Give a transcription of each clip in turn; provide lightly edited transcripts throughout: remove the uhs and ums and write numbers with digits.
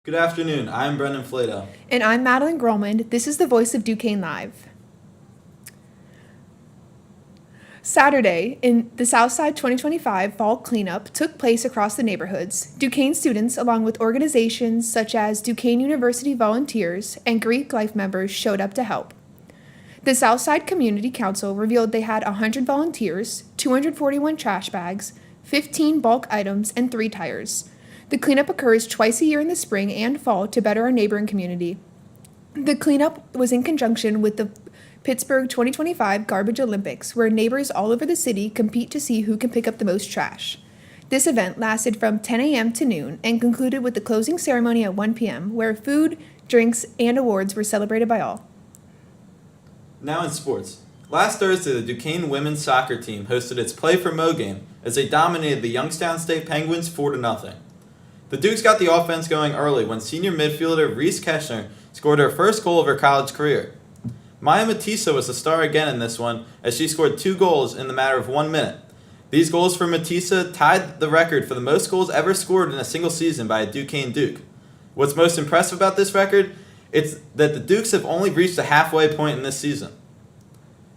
Good afternoon. I'm Brendan Flato. And I'm Madeline Grolman. This is the Voice of Duquesne Live. Saturday, in the Southside 2025 Fall Cleanup took place across the neighborhoods. Duquesne students, along with organizations such as Duquesne University volunteers and Greek life members, showed up to help. The Southside Community Council revealed they had 100 volunteers, 241 trash bags, 15 bulk items, and 3 tires. The cleanup occurs twice a year in the spring and fall to better our neighboring community. The cleanup was in conjunction with the Pittsburgh 2025 Garbage Olympics, where neighbors all over the city compete to see who can pick up the most trash. This event lasted from 10 a.m. to noon and concluded with the closing ceremony at 1 p.m., where food, drinks, and awards were celebrated by all. Now in sports. Last Thursday, the Duquesne women's soccer team hosted its Play for Mo game as they dominated the Youngstown State Penguins 4-0. The Dukes got the offense going early when senior midfielder Reese Keshner scored her first goal of her college career. Maya Matissa was the star again in this one as she scored 2 goals in the matter of 1 minute. These goals for Matissa tied the record for the most goals ever scored in a single season by a Duquesne Duke. What's most impressive about this record? It's that the Dukes have only reached the halfway point in this season.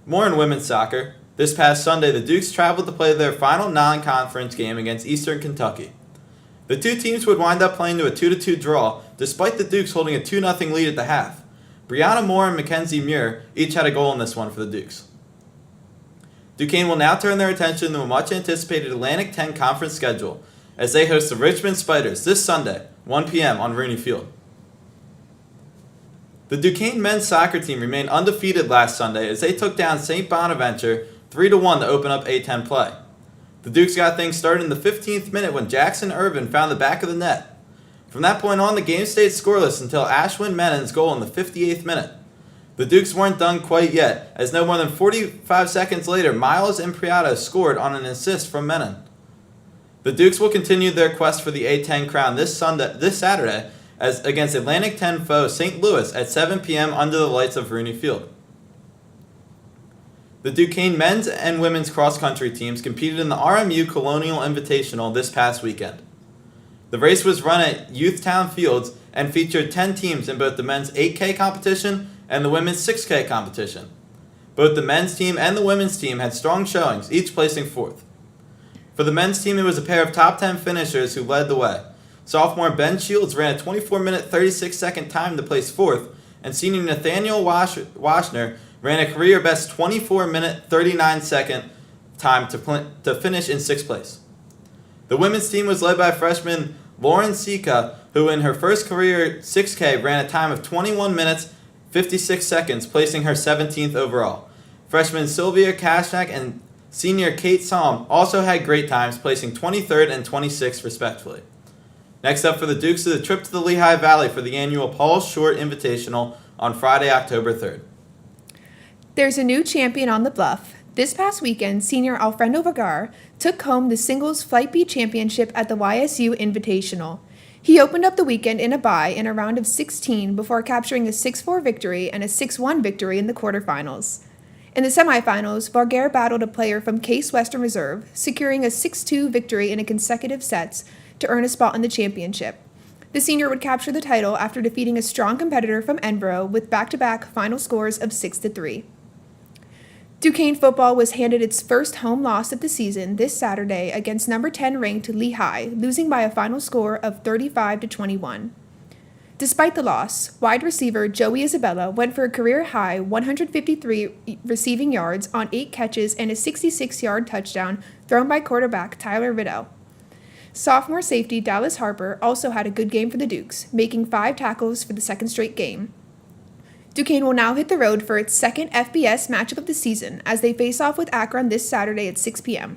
More in women's soccer. This past Sunday, the Dukes traveled to play their final non-conference game against Eastern Kentucky. The two teams would wind up playing to a 2-2 draw, despite the Dukes holding a 2-0 lead at the half. Brianna Moore and Mackenzie Muir each had a goal in this one for the Dukes. Duquesne will now turn their attention to a much-anticipated Atlantic 10 conference schedule as they host the Richmond Spiders this Sunday, 1 p.m. on Rooney Field. The Duquesne men's soccer team remained undefeated last Sunday as they took down St. Bonaventure 3-1 to open up A10 play. The Dukes got things started in the 15th minute when Jackson Irvin found the back of the net. From that point on, the game stayed scoreless until Ashwin Menon's goal in the 58th minute. The Dukes weren't done quite yet, as no more than 45 seconds later, Miles Impriato scored on an assist from Menon. The Dukes will continue their quest for the A10 crown this Saturday as against Atlantic 10 foe St. Louis at 7 p.m. under the lights of Rooney Field. The Duquesne men's and women's cross-country teams competed in the RMU Colonial Invitational this past weekend. The race was run at Youthtown Fields and featured 10 teams in both the men's 8K competition and the women's 6K competition. Both the men's team and the women's team had strong showings, each placing 4th. For the men's team, it was a pair of top 10 finishers who led the way. Sophomore Ben Shields ran a 24-minute, 36-second time to place 4th, and senior Nathaniel Washner ran a career-best 24-minute, 39-second time to finish in 6th place. The women's team was led by freshman Lauren Sika, who in her first career 6K ran a time of 21 minutes, 56 seconds, placing her 17th overall. Freshman Sylvia Kashnak and senior Kate Salm also had great times, placing 23rd and 26th respectively. Next up for the Dukes is a trip to the Lehigh Valley for the annual Paul Short Invitational on Friday, October 3rd. There's a new champion on the bluff. This past weekend, senior Alfredo Vergara took home the singles Flight B championship at the YSU Invitational. He opened up the weekend in a bye in a round of 16 before capturing a 6-4 victory and a 6-1 victory in the quarterfinals. In the semifinals, Vergara battled a player from Case Western Reserve, securing a 6-2 victory in a consecutive sets to earn a spot in the championship. The senior would capture the title after defeating a strong competitor from Edinboro with back-to-back final scores of 6-3. Duquesne football was handed its first home loss of the season this Saturday against number 10 ranked Lehigh, losing by a final score of 35-21. Despite the loss, wide receiver Joey Isabella went for a career-high 153 receiving yards on 8 catches and a 66-yard touchdown thrown by quarterback Tyler Riddell. Sophomore safety Dallas Harper also had a good game for the Dukes, making 5 tackles for the second straight game. Duquesne will now hit the road for its second FBS matchup of the season as they face off with Akron this Saturday at 6 p.m.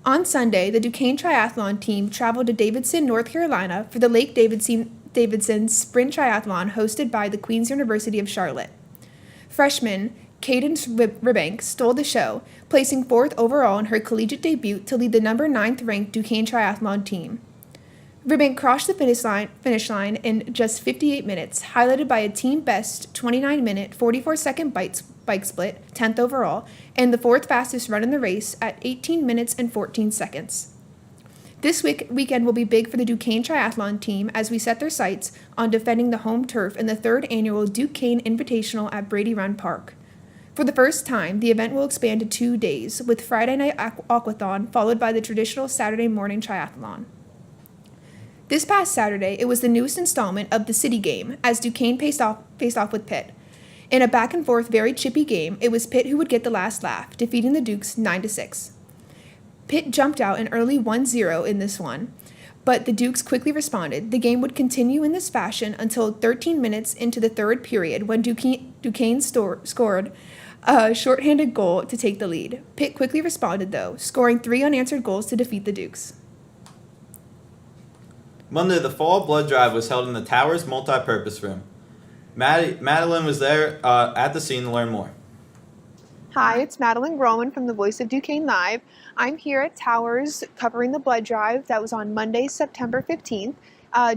On Sunday, the Duquesne Triathlon team traveled to Davidson, North Carolina for the Lake Davidson Sprint Triathlon hosted by the Queen's University of Charlotte. Freshman Cadence Ribank stole the show, placing 4th overall in her collegiate debut to lead the number 9th ranked Duquesne Triathlon team. Ribank crossed the finish line in just 58 minutes, highlighted by a team-best 29-minute, 44-second bike split, 10th overall, and the 4th fastest run in the race at 18 minutes and 14 seconds. This weekend will be big for the Duquesne Triathlon team as we set their sights on defending the home turf in the 3rd annual Duquesne Invitational at Brady Run Park. For the first time, the event will expand to 2 days, with Friday night aquathon followed by the traditional Saturday morning triathlon. This past Saturday, it was the newest installment of the City Game as Duquesne faced off with Pitt. In a back-and-forth, very chippy game, it was Pitt who would get the last laugh, defeating the Dukes 9-6. Pitt jumped out an early 1-0 in this one, but the Dukes quickly responded. The game would continue in this fashion until 13 minutes into the 3rd period when Duquesne scored a shorthanded goal to take the lead. Pitt quickly responded, though, scoring 3 unanswered goals to defeat the Dukes. Monday, the Fall Blood Drive was held in the Towers Multipurpose Room. Madeline was there at the scene to learn more. Hi, it's Madeline Groman from the Voice of Duquesne Live. I'm here at Towers covering the blood drive that was on Monday, September 15th.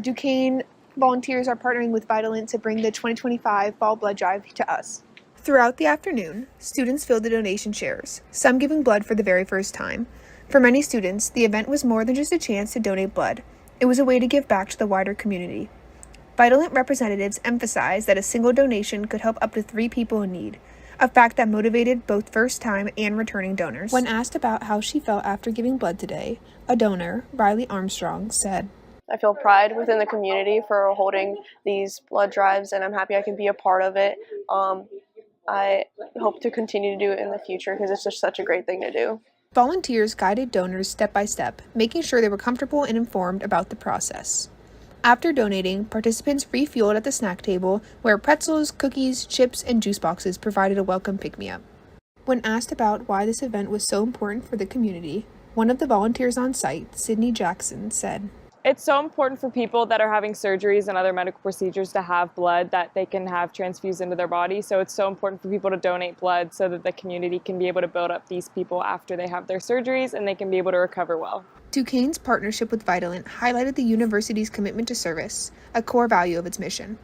Duquesne volunteers are partnering with Vitalent to bring the 2025 Fall Blood Drive to us. Throughout the afternoon, students filled the donation chairs, some giving blood for the very first time. For many students, the event was more than just a chance to donate blood. It was a way to give back to the wider community. Vitalent representatives emphasized that a single donation could help up to 3 people in need, a fact that motivated both first-time and returning donors. When asked about how she felt after giving blood today, a donor, Riley Armstrong, said, I feel pride within the community for holding these blood drives, and I'm happy I can be a part of it. I hope to continue to do it in the future because it's just such a great thing to do. Volunteers guided donors step by step, making sure they were comfortable and informed about the process. After donating, participants refueled at the snack table, where pretzels, cookies, chips, and juice boxes provided a welcome pick-me-up. When asked about why this event was so important for the community, one of the volunteers on site, Sydney Jackson, said, It's so important for people that are having surgeries and other medical procedures to have blood that they can have transfused into their body. So it's so important for people to donate blood so that the community can be able to build up these people after they have their surgeries and they can be able to recover well. Duquesne's partnership with Vitalent highlighted the university's commitment to service, a core value of its mission.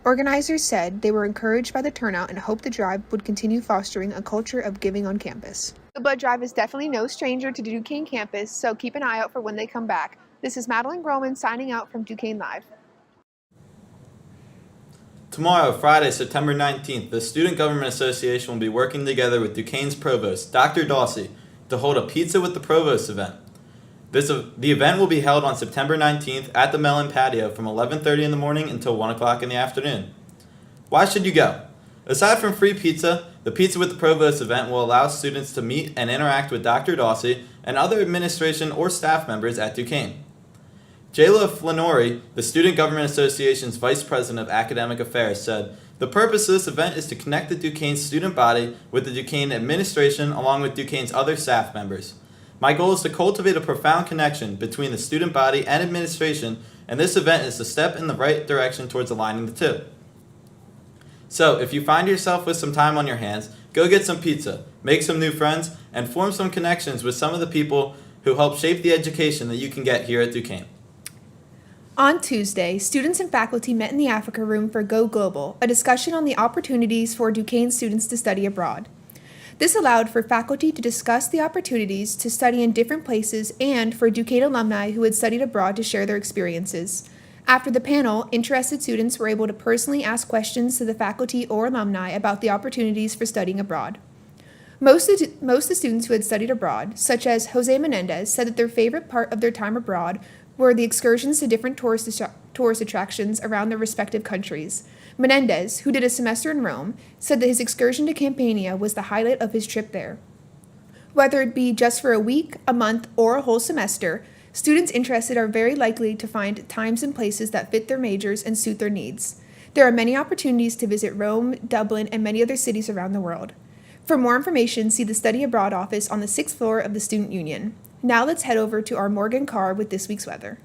Organizers said they were encouraged by the turnout and hoped the drive would continue fostering a culture of giving on campus. The blood drive is definitely no stranger to the Duquesne campus, so keep an eye out for when they come back. This is Madeline Groman signing out from Duquesne Live. Tomorrow, Friday, September 19th, the Student Government Association will be working together with Duquesne's Provost, Dr. Dawsey, to hold a Pizza with the Provost event. The event will be held on September 19th at the Mellon Patio from 11:30 in the morning until 1 o'clock in the afternoon. Why should you go? Aside from free pizza, the Pizza with the Provost event will allow students to meet and interact with Dr. Dawsey and other administration or staff members at Duquesne. Jayla Flannery, the Student Government Association's Vice President of Academic Affairs, said, "The purpose of this event is to connect the Duquesne student body with the Duquesne administration along with Duquesne's other staff members. My goal is to cultivate a profound connection between the student body and administration, and this event is a step in the right direction towards aligning the two." So, if you find yourself with some time on your hands, go get some pizza, make some new friends, and form some connections with some of the people who help shape the education that you can get here at Duquesne. On Tuesday, students and faculty met in the Africa Room for Go Global, a discussion on the opportunities for Duquesne students to study abroad. This allowed for faculty to discuss the opportunities to study in different places and for Duquesne alumni who had studied abroad to share their experiences. After the panel, interested students were able to personally ask questions to the faculty or alumni about the opportunities for studying abroad. Most of the students who had studied abroad, such as Jose Menendez, said that their favorite part of their time abroad were the excursions to different tourist attractions around their respective countries. Menendez, who did a semester in Rome, said that his excursion to Campania was the highlight of his trip there. Whether it be just for a week, a month, or a whole semester, students interested are very likely to find times and places that fit their majors and suit their needs. There are many opportunities to visit Rome, Dublin, and many other cities around the world. For more information, see the Study Abroad office on the 6th floor of the Student Union. Now let's head over to our Morgan Carr with this week's weather.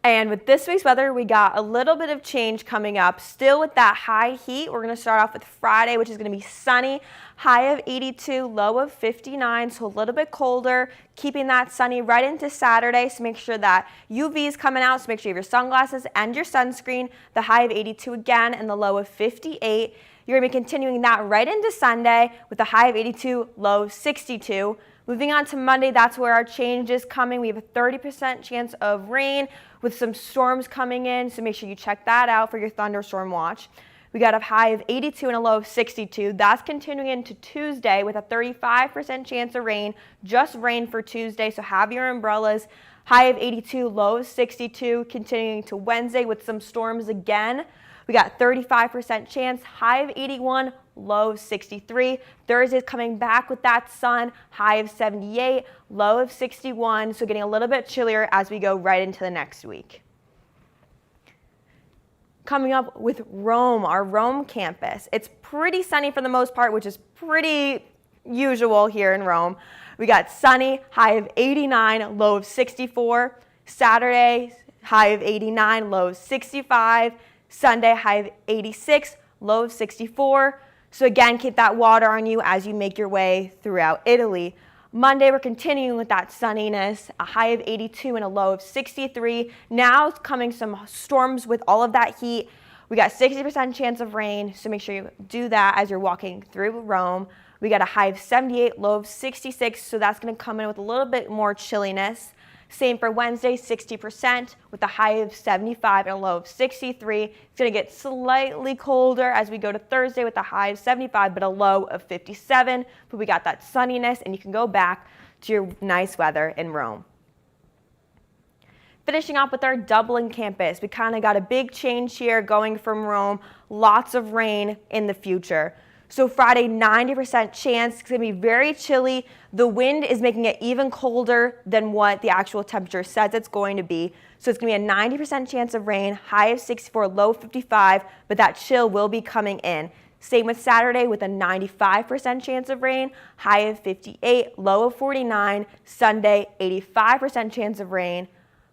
And with this week's weather, we got a little bit of change coming up. Still with that high heat, we're going to start off with Friday, which is going to be sunny, high of 82, low of 59, so a little bit colder, keeping that sunny right into Saturday. So make sure that UV is coming out, so make sure you have your sunglasses and your sunscreen. The high of 82 again and the low of 58. You're going to be continuing that right into Sunday with a high of 82, low 62. Moving on to Monday, that's where our change is coming. We have a 30% chance of rain with some storms coming in, so make sure you check that out for your thunderstorm watch. We got a high of 82 and a low of 62. That's continuing into Tuesday with a 35% chance of rain, just rain for Tuesday, so have your umbrellas. High of 82, low of 62, continuing to Wednesday with some storms again. We got 35% chance, high of 81, low of 63. Thursday's coming back with that sun, high of 78, low of 61, so getting a little bit chillier as we go right into the next week. Coming up with Rome, our Rome campus. It's pretty sunny for the most part, which is pretty usual here in Rome. We got sunny, high of 89, low of 64. Saturday, high of 89, low of 65. Sunday, high of 86, low of 64. So again, keep that water on you as you make your way throughout Italy. Monday, we're continuing with that sunniness, a high of 82 and a low of 63. Now coming some storms with all of that heat. We got 60% chance of rain, so make sure you do that as you're walking through Rome. We got a high of 78, low of 66, so that's going to come in with a little bit more chilliness. Same for Wednesday, 60% with a high of 75 and a low of 63. It's going to get slightly colder as we go to Thursday with a high of 75 but a low of 57. But we got that sunniness and you can go back to your nice weather in Rome. Finishing up with our Dublin campus, we kind of got a big change here going from Rome. Lots of rain in the future. So Friday, 90% chance. It's going to be very chilly. The wind is making it even colder than what the actual temperature says it's going to be. So it's going to be a 90% chance of rain, high of 64, low of 55, but that chill will be coming in. Same with Saturday with a 95% chance of rain, high of 58, low of 49. Sunday, 85% chance of rain,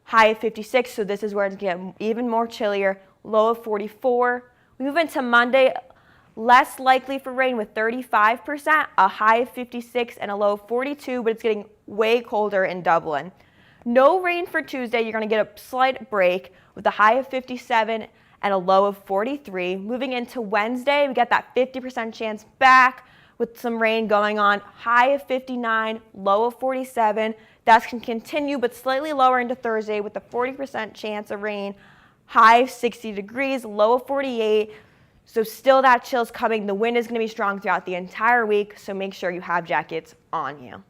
high of 56. So this is where it's going to get even more chillier, low of 44. We move into Monday. Less likely for rain with 35%, a high of 56 and a low of 42, but it's getting way colder in Dublin. No rain for Tuesday. You're going to get a slight break with a high of 57 and a low of 43. Moving into Wednesday, we got that 50% chance back with some rain going on. High of 59, low of 47. That's going to continue, but slightly lower into Thursday with a 40% chance of rain. High of 60 degrees, low of 48. So still that chill's coming. The wind is going to be strong throughout the entire week, so make sure you have jackets on you.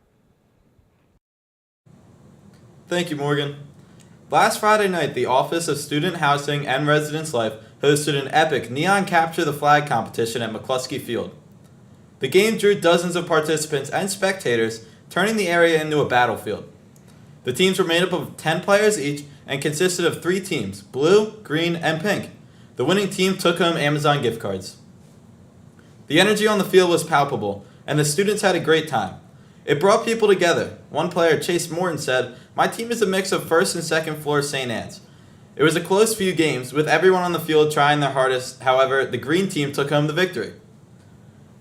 Thank you, Morgan. Last Friday night, the Office of Student Housing and Residence Life hosted an epic Neon Capture the Flag competition at McCluskey Field. The game drew dozens of participants and spectators, turning the area into a battlefield. The teams were made up of 10 players each and consisted of 3 teams, blue, green, and pink. The winning team took home Amazon gift cards. The energy on the field was palpable, and the students had a great time. It brought people together. One player, Chase Morton, said, "My team is a mix of first and second floor St. Anne's." It was a close few games, with everyone on the field trying their hardest. However, the green team took home the victory.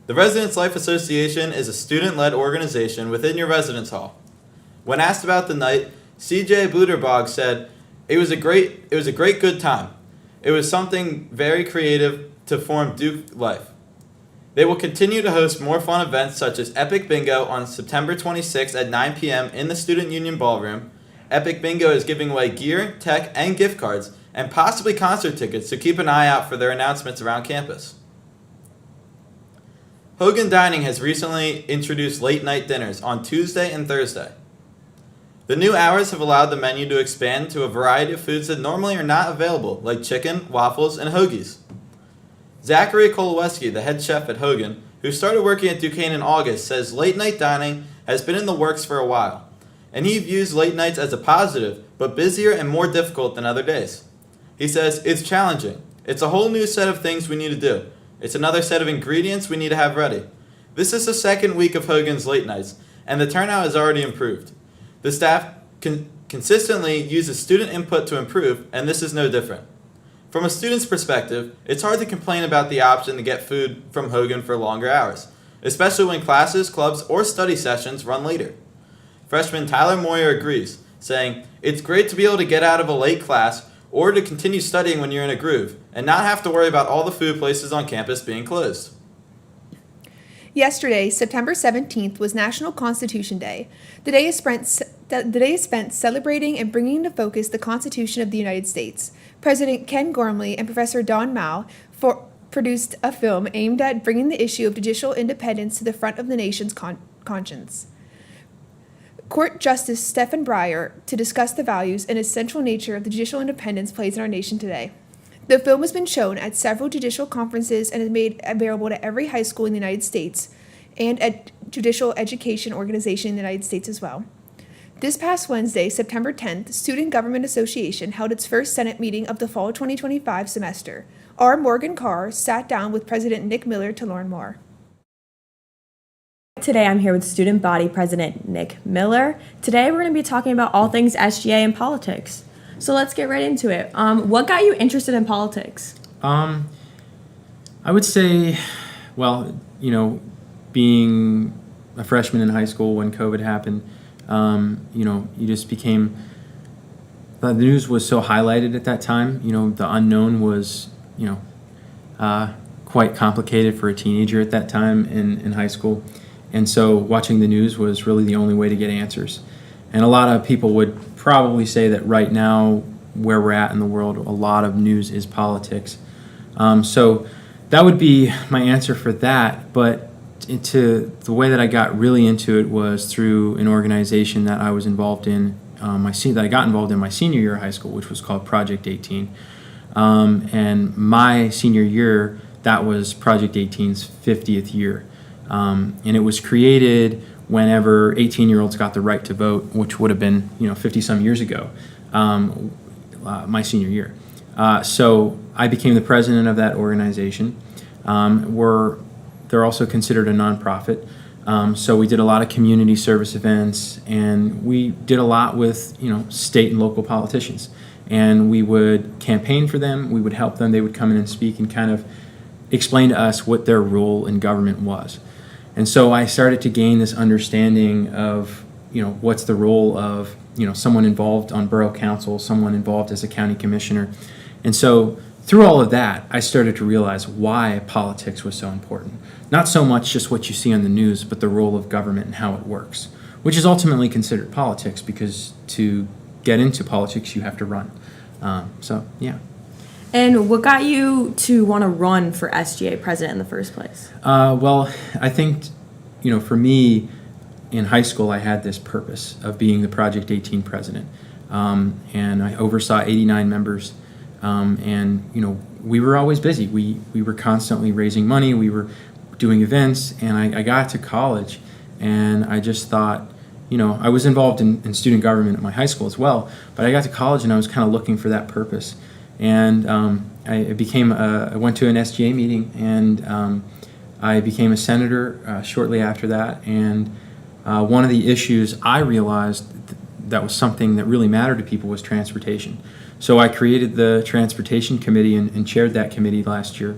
The Residence Life Association is a student-led organization within your residence hall. When asked about the night, C.J. Buderbog said, It was a great good time. It was something very creative to form Duke Life. They will continue to host more fun events such as Epic Bingo on September 26th at 9 p.m. in the Student Union Ballroom. Epic Bingo is giving away gear, tech, and gift cards, and possibly concert tickets, so keep an eye out for their announcements around campus. Hogan Dining has recently introduced late-night dinners on Tuesday and Thursday. The new hours have allowed the menu to expand to a variety of foods that normally are not available, like chicken, waffles, and hoagies. Zachary Koloweski, the head chef at Hogan, who started working at Duquesne in August, says late-night dining has been in the works for a while, and he views late nights as a positive, but busier and more difficult than other days. He says, "It's challenging. It's a whole new set of things we need to do. It's another set of ingredients we need to have ready. This is the second week of Hogan's late nights, and the turnout has already improved. The staff consistently uses student input to improve, and this is no different. From a student's perspective, it's hard to complain about the option to get food from Hogan for longer hours, especially when classes, clubs, or study sessions run later." Freshman Tyler Moyer agrees, saying, "It's great to be able to get out of a late class or to continue studying when you're in a groove and not have to worry about all the food places on campus being closed." Yesterday, September 17th, was National Constitution Day. The day is spent celebrating and bringing into focus the Constitution of the United States. President Ken Gormley and Professor Don Mao produced a film aimed at bringing the issue of judicial independence to the front of the nation's conscience. Court Justice Stephen Breyer to discuss the values and essential nature of the judicial independence plays in our nation today. The film has been shown at several judicial conferences and is made available to every high school in the United States and at judicial education organization in the United States as well. This past Wednesday, September 10th, Student Government Association held its first Senate meeting of the fall 2025 semester. R. Morgan Carr sat down with President Nick Miller to learn more. Today I'm here with Student Body President Nick Miller. Today we're going to be talking about all things SGA and politics. So let's get right into it. What got you interested in politics? I would say, well, being a freshman in high school when COVID happened, you just became, the news was so highlighted at that time. The unknown was, quite complicated for a teenager at that time in high school. And so watching the news was really the only way to get answers. And a lot of people would probably say that right now, where we're at in the world, a lot of news is politics. So that would be my answer for that. But the way that I got really into it was through an organization that I was involved in, that I got involved in my senior year of high school, which was called Project 18. And my senior year, that was Project 18's 50th year. And it was created whenever 18-year-olds got the right to vote, which would have been 50-some years ago, my senior year. So I became the president of that organization. They're also considered a nonprofit. So we did a lot of community service events, and we did a lot with state and local politicians. And we would campaign for them. We would help them. They would come in and speak and kind of explain to us what their role in government was. And so I started to gain this understanding of, what's the role of, someone involved on borough council, someone involved as a county commissioner. And so through all of that, I started to realize why politics was so important. Not so much just what you see on the news, but the role of government and how it works, which is ultimately considered politics, because to get into politics, you have to run. Yeah. And what got you to want to run for SGA president in the first place? Well, I think, for me, in high school, I had this purpose of being the Project 18 president. And I oversaw 89 members. We were always busy. We were constantly raising money. We were doing events. And I got to college, and I just thought, I was involved in student government at my high school as well. But I got to college, and I was kind of looking for that purpose. And I went to an SGA meeting, and I became a senator shortly after that. And one of the issues I realized that was something that really mattered to people was transportation. So I created the Transportation Committee and chaired that committee last year.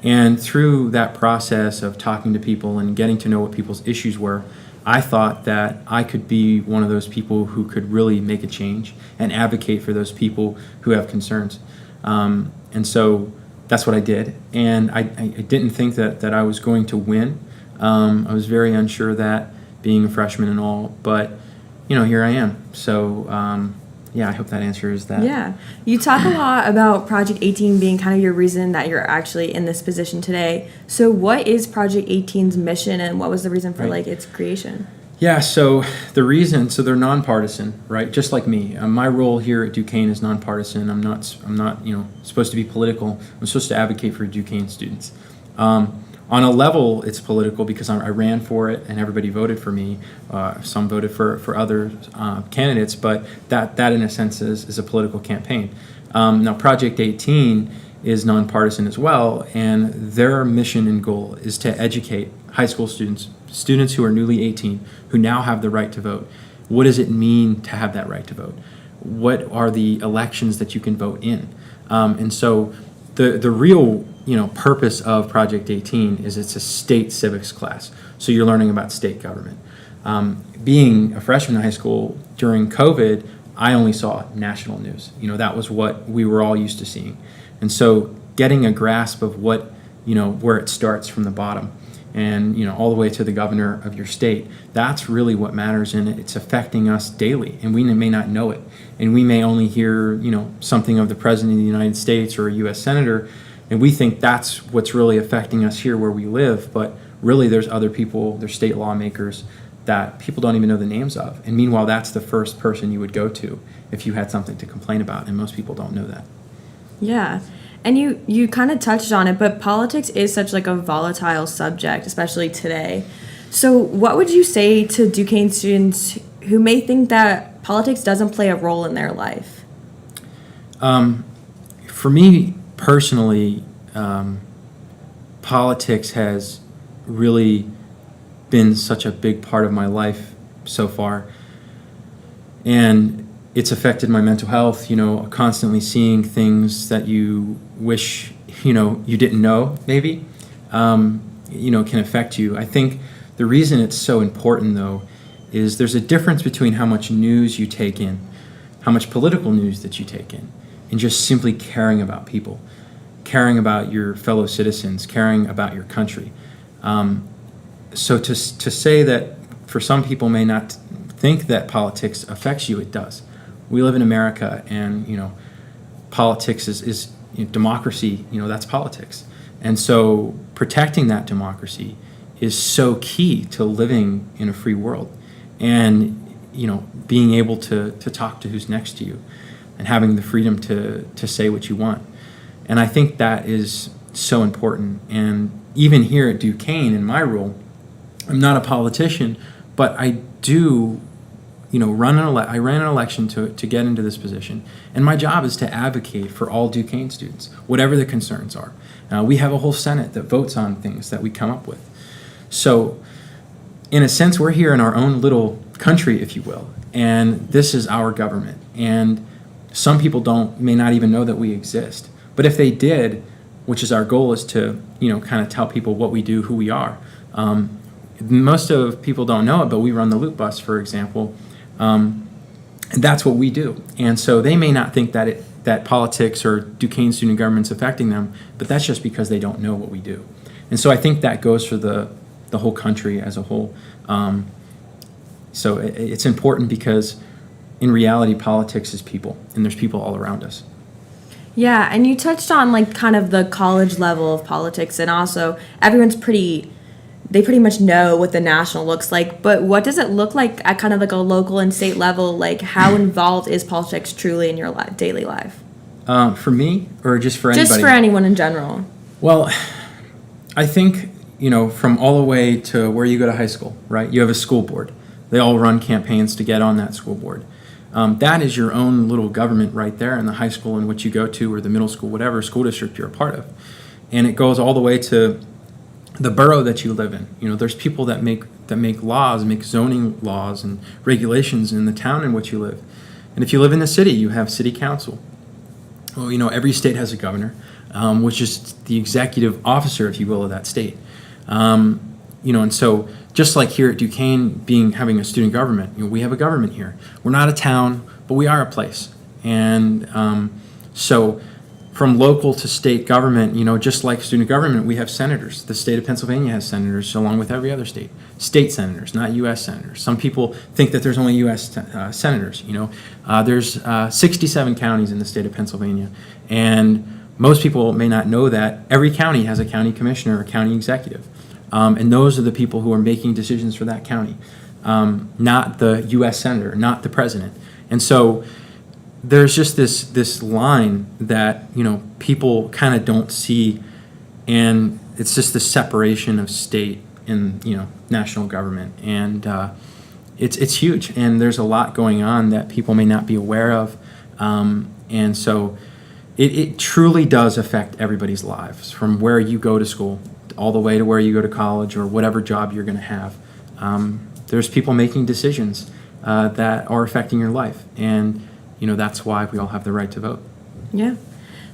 And through that process of talking to people and getting to know what people's issues were, I thought that I could be one of those people who could really make a change and advocate for those people who have concerns. And so that's what I did. And I didn't think that I was going to win. I was very unsure of that, being a freshman and all. But, here I am. So, I hope that answers that. Yeah. You talk a lot about Project 18 being kind of your reason that you're actually in this position today. So what is Project 18's mission, and what was the reason for its creation? Yeah, so they're nonpartisan, right? Just like me. My role here at Duquesne is nonpartisan. I'm not supposed to be political. I'm supposed to advocate for Duquesne students. On a level, it's political because I ran for it and everybody voted for me. Some voted for other candidates, but that in a sense is a political campaign. Now, Project 18 is nonpartisan as well, and their mission and goal is to educate high school students who are newly 18, who now have the right to vote. What does it mean to have that right to vote? What are the elections that you can vote in? And so the real purpose of Project 18 is it's a state civics class. So you're learning about state government. Being a freshman in high school during COVID, I only saw national news. That was what we were all used to seeing. And so getting a grasp of what, where it starts from the bottom and all the way to the governor of your state. That's really what matters, and it's affecting us daily, and we may not know it. And we may only hear something of the president of the United States or a U.S. senator, and we think that's what's really affecting us here where we live. But really, there's other people, there's state lawmakers that people don't even know the names of. And meanwhile, that's the first person you would go to if you had something to complain about, and most people don't know that. Yeah. And you kind of touched on it, but politics is such like a volatile subject, especially today. So what would you say to Duquesne students who may think that politics doesn't play a role in their life? For me personally, politics has really been such a big part of my life so far. And it's affected my mental health, constantly seeing things that you wish, you didn't know, maybe, can affect you. I think the reason it's so important, though, is there's a difference between how much news you take in, how much political news that you take in, and just simply caring about people, caring about your fellow citizens, caring about your country. So to say that for some people may not think that politics affects you, it does. We live in America, and politics is democracy. That's politics, and so protecting that democracy is so key to living in a free world, and being able to talk to who's next to you, and having the freedom to say what you want. And I think that is so important. And even here at Duquesne, in my role, I'm not a politician, but I do. I ran an election to get into this position, and my job is to advocate for all Duquesne students, whatever the concerns are. We have a whole Senate that votes on things that we come up with. So, in a sense, we're here in our own little country, if you will, and this is our government. And some people may not even know that we exist. But if they did, which is our goal, is to kind of tell people what we do, who we are. Most of people don't know it, but we run the Loop Bus, for example. And that's what we do. And so they may not think that politics or Duquesne student government's affecting them, but that's just because they don't know what we do. And so I think that goes for the whole country as a whole. So it's important because in reality, politics is people, and there's people all around us. Yeah, and you touched on like kind of the college level of politics, and also they pretty much know what the national looks like, but what does it look like at kind of like a local and state level? Like, how involved is politics truly in your daily life? For me, or just for anybody? Just for anyone in general. Well, I think, from all the way to where you go to high school, right? You have a school board. They all run campaigns to get on that school board. That is your own little government right there in the high school in which you go to, or the middle school, whatever school district you're a part of. And it goes all the way to the borough that you live in. There's people that make laws, make zoning laws and regulations in the town in which you live. And if you live in the city, you have city council. Well, every state has a governor, which is the executive officer, if you will, of that state. And so just like here at Duquesne, having a student government, we have a government here. We're not a town, but we are a place. And so from local to state government, just like student government, we have senators. The state of Pennsylvania has senators, along with every other state. State senators, not U.S. senators. Some people think that there's only U.S. Senators. There's 67 counties in the state of Pennsylvania, and most people may not know that every county has a county commissioner or county executive, and those are the people who are making decisions for that county, not the U.S. senator, not the president. And so there's just this line that people kind of don't see, and it's just the separation of state and national government, and it's huge, and there's a lot going on that people may not be aware of, and so it truly does affect everybody's lives, from where you go to school all the way to where you go to college or whatever job you're going to have. There's people making decisions that are affecting your life, and that's why we all have the right to vote. Yeah.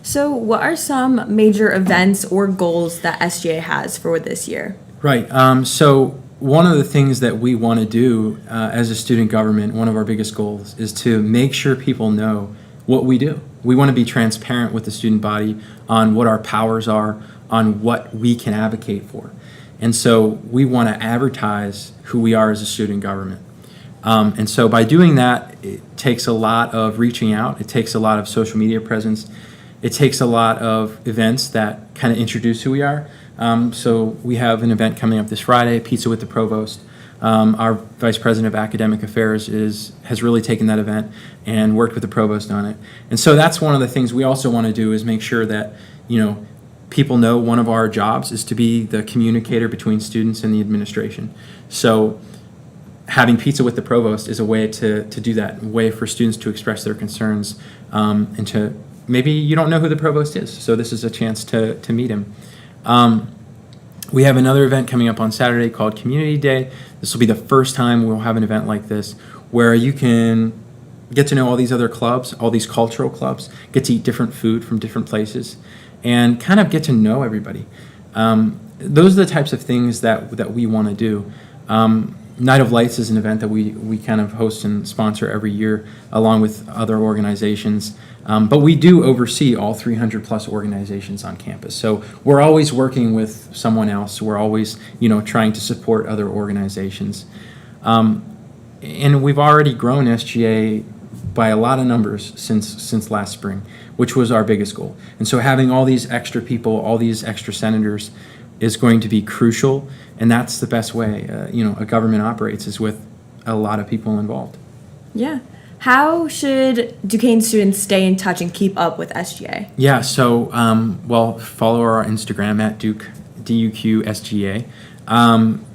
So what are some major events or goals that SGA has for this year? Right. So one of the things that we want to do as a student government, one of our biggest goals, is to make sure people know what we do. We want to be transparent with the student body on what our powers are, on what we can advocate for. And so we want to advertise who we are as a student government. And so by doing that, it takes a lot of reaching out. It takes a lot of social media presence. It takes a lot of events that kind of introduce who we are. So we have an event coming up this Friday, Pizza with the Provost. Our Vice President of Academic Affairs has really taken that event and worked with the Provost on it. And so that's one of the things we also want to do is make sure that, people know one of our jobs is to be the communicator between students and the administration. So having Pizza with the Provost is a way to do that, a way for students to express their concerns, and to maybe you don't know who the Provost is, so this is a chance to meet him. We have another event coming up on Saturday called Community Day. This will be the first time we'll have an event like this where you can get to know all these other clubs, all these cultural clubs, get to eat different food from different places, and kind of get to know everybody. Those are the types of things that we want to do. Night of Lights is an event that we kind of host and sponsor every year along with other organizations. But we do oversee all 300 plus organizations on campus. So we're always working with someone else. We're always, trying to support other organizations. And we've already grown SGA by a lot of numbers since last spring, which was our biggest goal. And so having all these extra people, all these extra senators is going to be crucial. And that's the best way, a government operates is with a lot of people involved. Yeah. How should Duquesne students stay in touch and keep up with SGA? Yeah, so, follow our Instagram at DUQSGA.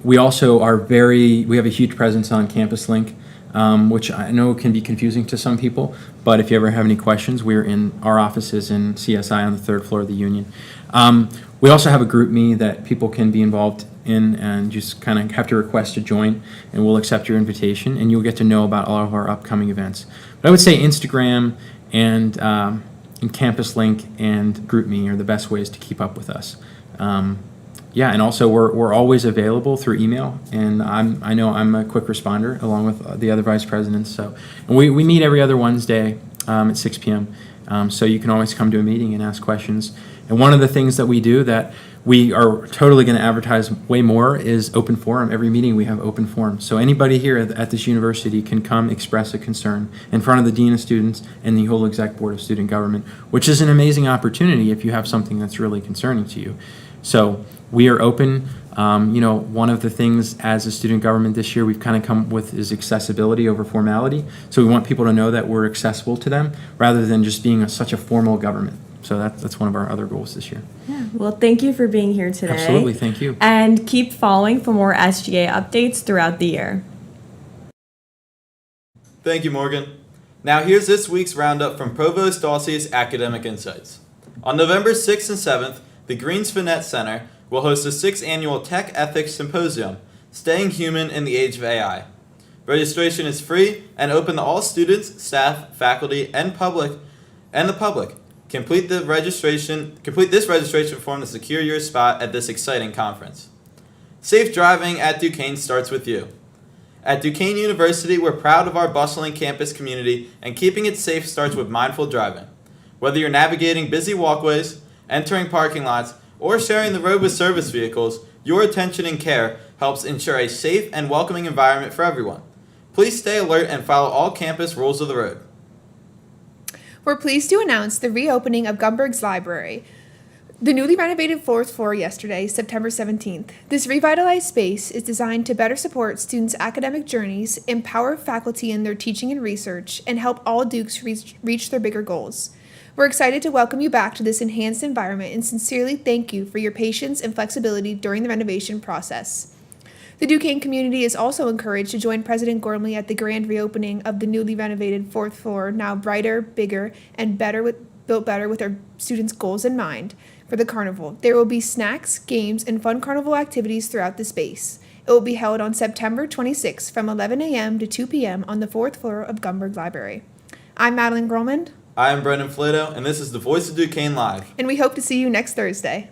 We also we have a huge presence on Campus Link, which I know can be confusing to some people, but if you ever have any questions, we're in our offices in CSI on the 3rd floor of the Union. We also have a group me that people can be involved in and just kind of have to request to join, and we'll accept your invitation, and you'll get to know about all of our upcoming events. But I would say Instagram and Campus Link and Group Me are the best ways to keep up with us. And also we're always available through email, and I know I'm a quick responder along with the other vice presidents. So and we meet every other Wednesday at 6 p.m. So you can always come to a meeting and ask questions. And one of the things that we do that we are totally going to advertise way more is open forum. Every meeting we have open forum. So anybody here at this university can come express a concern in front of the Dean of Students and the whole Exec Board of Student Government, which is an amazing opportunity if you have something that's really concerning to you. So we are open. One of the things as a student government this year we've kind of come with is accessibility over formality. So we want people to know that we're accessible to them rather than just being such a formal government. So that's one of our other goals this year. Yeah. Well, thank you for being here today. Absolutely. Thank you. And keep following for more SGA updates throughout the year. Thank you, Morgan. Now here's this week's roundup from Provost Dawsey's Academic Insights. On November 6th and 7th, the Greens Finette Center will host the 6th Annual Tech Ethics Symposium, Staying Human in the Age of AI. Registration is free and open to all students, staff, faculty, and the public. Complete this registration form to secure your spot at this exciting conference. Safe driving at Duquesne starts with you. At Duquesne University, we're proud of our bustling campus community, and keeping it safe starts with mindful driving. Whether you're navigating busy walkways, entering parking lots, or sharing the road with service vehicles, your attention and care helps ensure a safe and welcoming environment for everyone. Please stay alert and follow all campus rules of the road. We're pleased to announce the reopening of Gumberg's Library. The newly renovated 4th floor yesterday, September 17th. This revitalized space is designed to better support students' academic journeys, empower faculty in their teaching and research, and help all Dukes reach their bigger goals. We're excited to welcome you back to this enhanced environment and sincerely thank you for your patience and flexibility during the renovation process. The Duquesne community is also encouraged to join President Gormley at the grand reopening of the newly renovated 4th floor, now brighter, bigger, and built better with our students' goals in mind. For the carnival, there will be snacks, games, and fun carnival activities throughout the space. It will be held on September 26th from 11 a.m. to 2 p.m. on the 4th floor of Gumberg Library. I'm Madeline Grolman. I am Brendan Flato, and this is the Voice of Duquesne Live. And we hope to see you next Thursday.